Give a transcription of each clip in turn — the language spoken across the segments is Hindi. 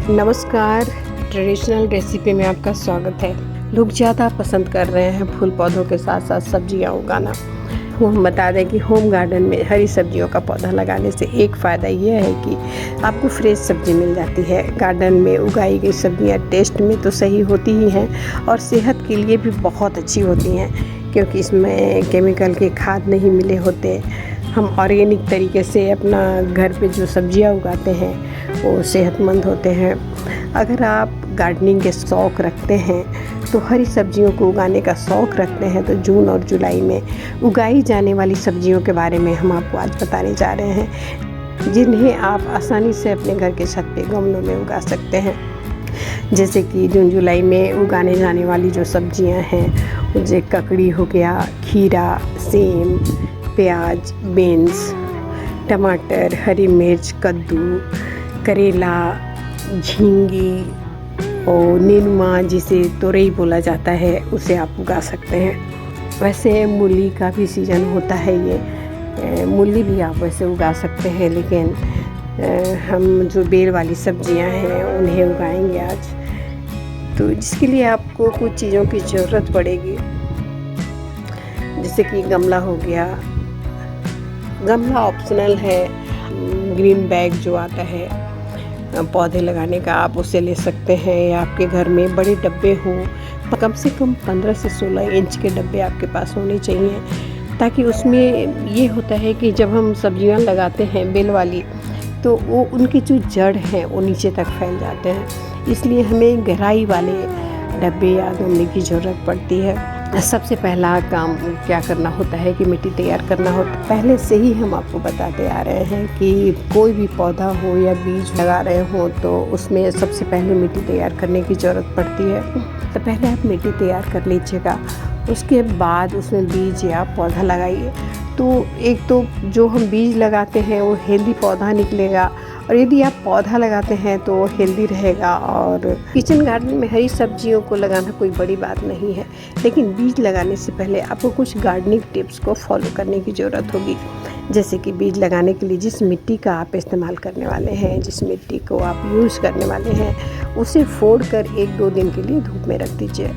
नमस्कार। ट्रेडिशनल रेसिपी में आपका स्वागत है। लोग ज़्यादा पसंद कर रहे हैं फूल पौधों के साथ साथ सब्जियां उगाना। हम बता दें कि होम गार्डन में हरी सब्जियों का पौधा लगाने से एक फ़ायदा यह है कि आपको फ्रेश सब्ज़ी मिल जाती है। गार्डन में उगाई गई सब्जियां टेस्ट में तो सही होती ही हैं और सेहत के लिए भी बहुत अच्छी होती हैं, क्योंकि इसमें केमिकल के खाद नहीं मिले होते। हम ऑर्गेनिक तरीके से अपना घर पे जो सब्जियां उगाते हैं वो सेहतमंद होते हैं। अगर आप गार्डनिंग के शौक़ रखते हैं तो हरी सब्जियों को उगाने का शौक़ रखते हैं तो जून और जुलाई में उगाई जाने वाली सब्जियों के बारे में हम आपको आज बताने जा रहे हैं, जिन्हें आप आसानी से अपने घर के छत पे गमलों में उगा सकते हैं। जैसे कि जून जुलाई में उगाने जाने वाली जो सब्जियां हैं, जैसे ककड़ी हो गया, खीरा, सेम, प्याज, बीन्स, टमाटर, हरी मिर्च, कद्दू, करेला, झींगी और नीनुआ जिसे तोरई बोला जाता है, उसे आप उगा सकते हैं। वैसे मूली का भी सीज़न होता है, ये मूली भी आप वैसे उगा सकते हैं, लेकिन हम जो बेल वाली सब्जियां हैं उन्हें उगाएंगे आज। तो जिसके लिए आपको कुछ चीज़ों की ज़रूरत पड़ेगी, जैसे कि गमला हो गया। गमला ऑप्शनल है, ग्रीन बैग जो आता है पौधे लगाने का, आप उसे ले सकते हैं, या आपके घर में बड़े डब्बे हों, कम से कम 15 से 16 इंच के डब्बे आपके पास होने चाहिए, ताकि उसमें ये होता है कि जब हम सब्जियां लगाते हैं बेल वाली, तो वो उनकी जो जड़ हैं वो नीचे तक फैल जाते हैं। इसलिए हमें गहराई वाले डब्बे या गमले की ज़रूरत पड़ती है। सबसे पहला काम क्या करना होता है कि मिट्टी तैयार करना होता है। पहले से ही हम आपको बताते आ रहे हैं कि कोई भी पौधा हो या बीज लगा रहे हो तो उसमें सबसे पहले मिट्टी तैयार करने की ज़रूरत पड़ती है। तो पहले आप मिट्टी तैयार कर लीजिएगा, उसके बाद उसमें बीज या पौधा लगाइए। तो एक तो जो हम बीज लगाते हैं वो हेल्दी पौधा निकलेगा, और यदि आप पौधा लगाते हैं तो हेल्दी रहेगा। और किचन गार्डन में हरी सब्जियों को लगाना कोई बड़ी बात नहीं है, लेकिन बीज लगाने से पहले आपको कुछ गार्डनिंग टिप्स को फॉलो करने की ज़रूरत होगी। जैसे कि बीज लगाने के लिए जिस मिट्टी का आप इस्तेमाल करने वाले हैं, जिस मिट्टी को आप यूज़ करने वाले हैं, उसे फोड़ कर 1-2 दिन के लिए धूप में रख दीजिए।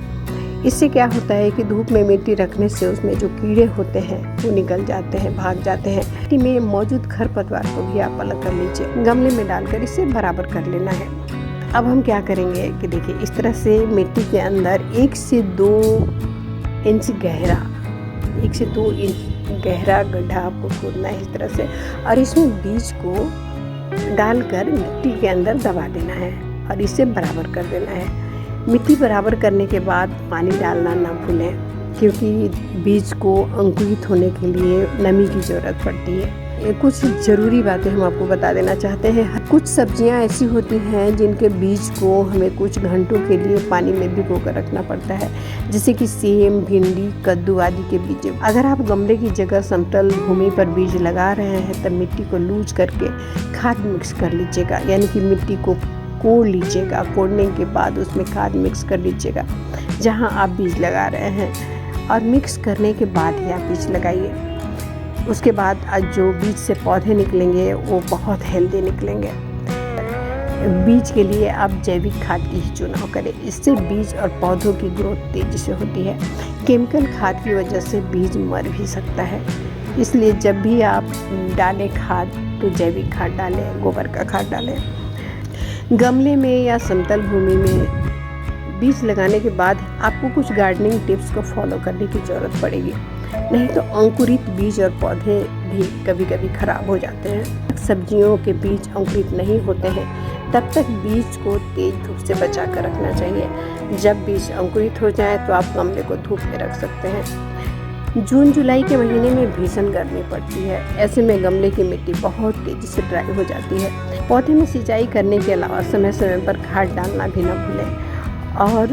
इससे क्या होता है कि धूप में मिट्टी रखने से उसमें जो कीड़े होते हैं वो निकल जाते हैं, भाग जाते हैं। मिट्टी में मौजूद खरपतवार को भी आप अलग कर लीजिए, गमले में डालकर इसे बराबर कर लेना है। अब हम क्या करेंगे कि देखिए, इस तरह से मिट्टी के अंदर 1 से 2 इंच गहरा, 1 से 2 इंच गहरा गड्ढा आपको खोदना है इस तरह से, और इसमें बीज को डालकर मिट्टी के अंदर दबा देना है और इसे बराबर कर देना है। मिट्टी बराबर करने के बाद पानी डालना ना भूलें, क्योंकि बीज को अंकुरित होने के लिए नमी की ज़रूरत पड़ती है। कुछ ज़रूरी बातें हम आपको बता देना चाहते हैं। कुछ सब्जियां ऐसी होती हैं जिनके बीज को हमें कुछ घंटों के लिए पानी में भिगो कर रखना पड़ता है, जैसे कि सेम, भिंडी, कद्दू आदि के बीज। अगर आप गमले की जगह समतल भूमि पर बीज लगा रहे हैं तब मिट्टी को लूज करके खाद मिक्स कर लीजिएगा, यानी कि मिट्टी को कोड़ लीजिएगा। कोड़ने के बाद उसमें खाद मिक्स कर लीजिएगा जहां आप बीज लगा रहे हैं, और मिक्स करने के बाद ही आप बीज लगाइए। उसके बाद जो बीज से पौधे निकलेंगे वो बहुत हेल्दी निकलेंगे। बीज के लिए आप जैविक खाद की ही चुनाव करें, इससे बीज और पौधों की ग्रोथ तेज़ी से होती है। केमिकल खाद की वजह से बीज मर भी सकता है, इसलिए जब भी आप डालें खाद तो जैविक खाद डालें, गोबर का खाद डालें। गमले में या समतल भूमि में बीज लगाने के बाद आपको कुछ गार्डनिंग टिप्स को फॉलो करने की ज़रूरत पड़ेगी, नहीं तो अंकुरित बीज और पौधे भी कभी कभी ख़राब हो जाते हैं। सब्जियों के बीज अंकुरित नहीं होते हैं तब तक बीज को तेज़ धूप से बचा कर रखना चाहिए। जब बीज अंकुरित हो जाए तो आप गमले को धूप में रख सकते हैं। जून जुलाई के महीने में भीषण गर्मी पड़ती है, ऐसे में गमले की मिट्टी बहुत तेज़ी से ड्राई हो जाती है। पौधे में सिंचाई करने के अलावा समय समय पर खाद डालना भी न भूलें, और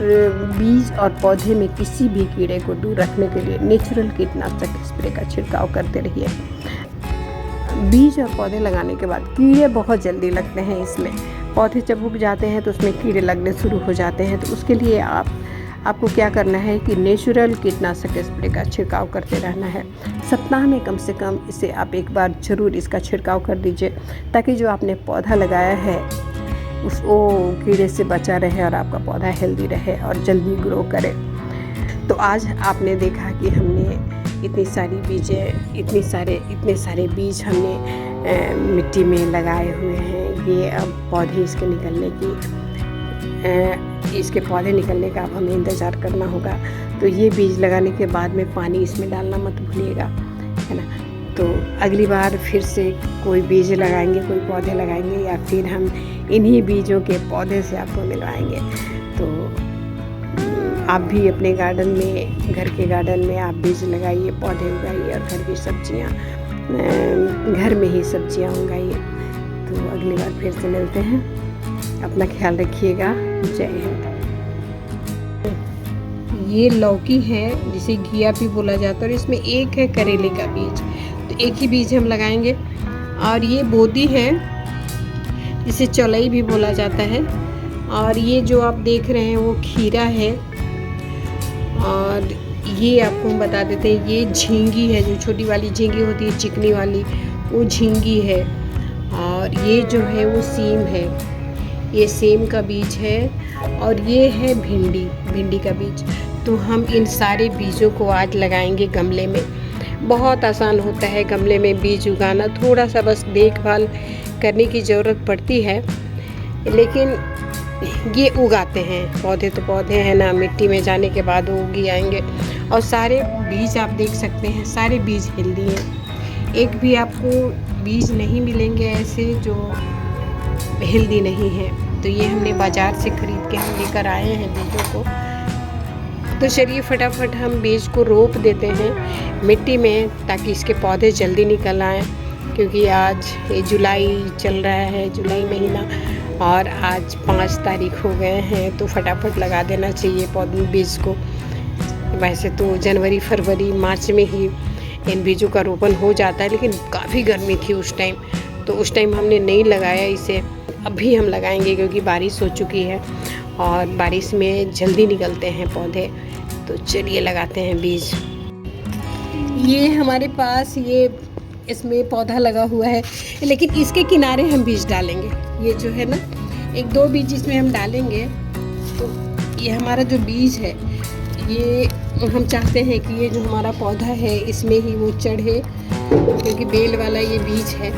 बीज और पौधे में किसी भी कीड़े को दूर रखने के लिए नेचुरल कीटनाशक स्प्रे का छिड़काव करते रहिए। बीज और पौधे लगाने के बाद कीड़े बहुत जल्दी लगते हैं इसमें। पौधे जब उग जाते हैं तो उसमें कीड़े लगने शुरू हो जाते हैं, तो उसके लिए आपको क्या करना है कि नेचुरल कीटनाशक स्प्रे का छिड़काव करते रहना है। सप्ताह में कम से कम इसे आप एक बार ज़रूर इसका छिड़काव कर दीजिए, ताकि जो आपने पौधा लगाया है वो कीड़े से बचा रहे और आपका पौधा हेल्दी रहे और जल्दी ग्रो करे। तो आज आपने देखा कि हमने इतनी सारे बीज हमने मिट्टी में लगाए हुए हैं। ये अब पौधे इसके पौधे निकलने का अब हमें इंतज़ार करना होगा। तो ये बीज लगाने के बाद में पानी इसमें डालना मत भूलिएगा, है ना। तो अगली बार फिर से कोई बीज लगाएंगे, कोई पौधे लगाएंगे, या फिर हम इन्हीं बीजों के पौधे से आपको मिलवाएंगे। तो आप भी अपने गार्डन में, घर के गार्डन में आप बीज लगाइए, पौधे उगाइए और घर की सब्जियां, घर में ही सब्जियां उगाइए। तो अगली बार फिर से मिलते हैं। अपना ख्याल रखिएगा। जय हिंद। ये लौकी है जिसे घिया भी बोला जाता है और इसमें एक है करेले का बीज। तो एक ही बीज हम लगाएंगे। और ये बोदी है जिसे चौलाई भी बोला जाता है। और ये जो आप देख रहे हैं वो खीरा है। और ये आपको हम बता देते हैं, ये झींगी है, जो छोटी वाली झींगी होती है, चिकनी वाली, वो झींगी है। और ये जो है वो सीम है, ये सेम का बीज है। और ये है भिंडी का बीज। तो हम इन सारे बीजों को आज लगाएंगे गमले में। बहुत आसान होता है गमले में बीज उगाना, थोड़ा सा बस देखभाल करने की ज़रूरत पड़ती है, लेकिन ये उगाते हैं। पौधे तो पौधे हैं ना, मिट्टी में जाने के बाद वो उग आएंगे। और सारे बीज आप देख सकते हैं, सारे बीज हेल्दी हैं। एक भी आपको बीज नहीं मिलेंगे ऐसे जो हेल्दी नहीं है। तो ये हमने बाज़ार से ख़रीद के हम लेकर आए हैं बीजों को। तो चलिए फटाफट हम बीज को रोप देते हैं मिट्टी में, ताकि इसके पौधे जल्दी निकल आएँ। क्योंकि आज ये जुलाई चल रहा है, जुलाई महीना, और आज 5 तारीख हो गए हैं। तो फटाफट लगा देना चाहिए पौधे बीज को। वैसे तो जनवरी, फरवरी, मार्च में ही इन बीजों का रोपण हो जाता है, लेकिन काफ़ी गर्मी थी उस टाइम, तो उस टाइम हमने नहीं लगाया इसे। अभी हम लगाएंगे क्योंकि बारिश हो चुकी है और बारिश में जल्दी निकलते हैं पौधे। तो चलिए लगाते हैं बीज। ये हमारे पास इसमें पौधा लगा हुआ है, लेकिन इसके किनारे हम बीज डालेंगे। ये जो है ना, 1-2 बीज इसमें हम डालेंगे। तो ये हमारा जो बीज है, ये हम चाहते हैं कि ये जो हमारा पौधा है इसमें ही वो चढ़े, क्योंकि बेल वाला ये बीज है।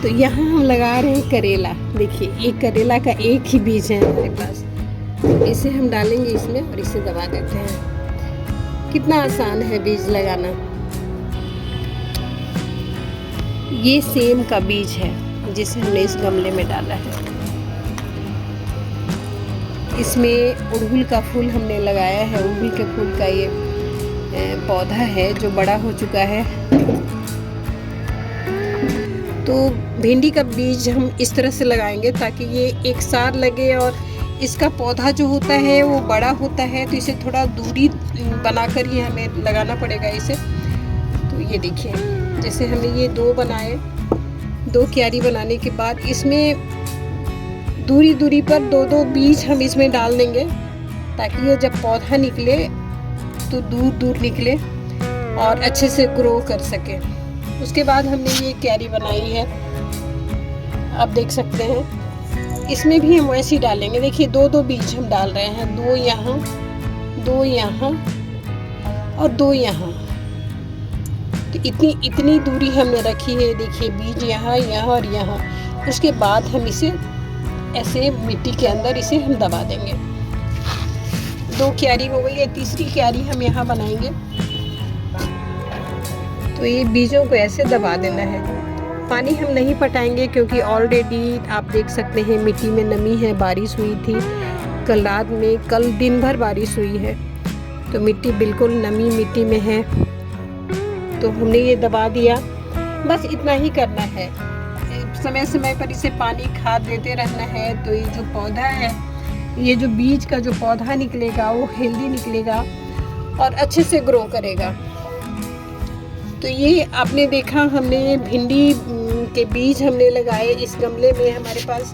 तो यहाँ हम लगा रहे हैं करेला। देखिए, एक करेला का एक ही बीज है हमारे पास। इसे हम डालेंगे इसमें और इसे दबा देते हैं। कितना आसान है बीज लगाना। ये सेम का बीज है जिसे हमने इस गमले में डाला है। इसमें अड़हुल का फूल हमने लगाया है। अड़हुल के फूल का ये पौधा है जो बड़ा हो चुका है। तो भिंडी का बीज हम इस तरह से लगाएंगे ताकि ये एक साथ लगे, और इसका पौधा जो होता है वो बड़ा होता है, तो इसे थोड़ा दूरी बनाकर ही हमें लगाना पड़ेगा इसे। तो ये देखिए, जैसे हमने ये 2 बनाए, 2 क्यारी बनाने के बाद इसमें दूरी पर 2-2 बीज हम इसमें डाल देंगे, ताकि ये जब पौधा निकले तो दूर निकले और अच्छे से ग्रो कर सके। उसके बाद हमने ये क्यारी बनाई है, आप देख सकते हैं। इसमें भी हम वैसे ही डालेंगे। देखिए, 2-2 बीज हम डाल रहे हैं, 2 यहाँ, 2 यहाँ और 2 यहाँ। तो इतनी दूरी हमने रखी है। देखिए, बीज यहाँ और यहाँ। उसके बाद हम इसे ऐसे मिट्टी के अंदर इसे हम दबा देंगे। 2 क्यारी हो गई है, तीसरी क्यारी हम यहाँ बनाएंगे। तो ये बीजों को ऐसे दबा देना है। पानी हम नहीं पटाएंगे क्योंकि ऑलरेडी आप देख सकते हैं मिट्टी में नमी है। बारिश हुई थी कल रात में, कल दिन भर बारिश हुई है, तो मिट्टी बिल्कुल नमी मिट्टी में है। तो हमने ये दबा दिया। बस इतना ही करना है। समय समय पर इसे पानी खाद देते रहना है। तो ये जो पौधा है, ये जो बीज का जो पौधा निकलेगा वो हेल्दी निकलेगा और अच्छे से ग्रो करेगा। तो ये आपने देखा, हमने ये भिंडी के बीज हमने लगाए इस गमले में। हमारे पास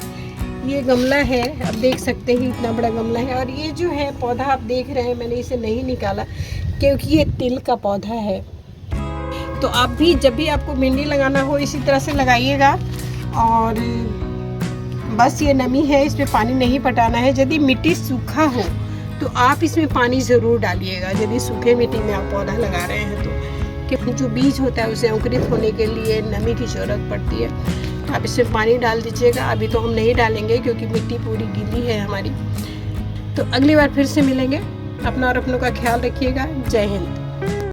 ये गमला है, आप देख सकते हैं इतना बड़ा गमला है। और ये जो है पौधा आप देख रहे हैं, मैंने इसे नहीं निकाला क्योंकि ये तिल का पौधा है। तो आप भी जब भी आपको भिंडी लगाना हो इसी तरह से लगाइएगा। और बस ये नमी है, इसमें पानी नहीं पटाना है। यदि मिट्टी सूखा हो तो आप इसमें पानी ज़रूर डालिएगा, यदि सूखे मिट्टी में आप पौधा लगा रहे हैं तो, कि जो बीज होता है उसे अंकुरित होने के लिए नमी की ज़रूरत पड़ती है। तो आप इसमें पानी डाल दीजिएगा। अभी तो हम नहीं डालेंगे क्योंकि मिट्टी पूरी गीली है हमारी। तो अगली बार फिर से मिलेंगे। अपना और अपनों का ख्याल रखिएगा। जय हिंद।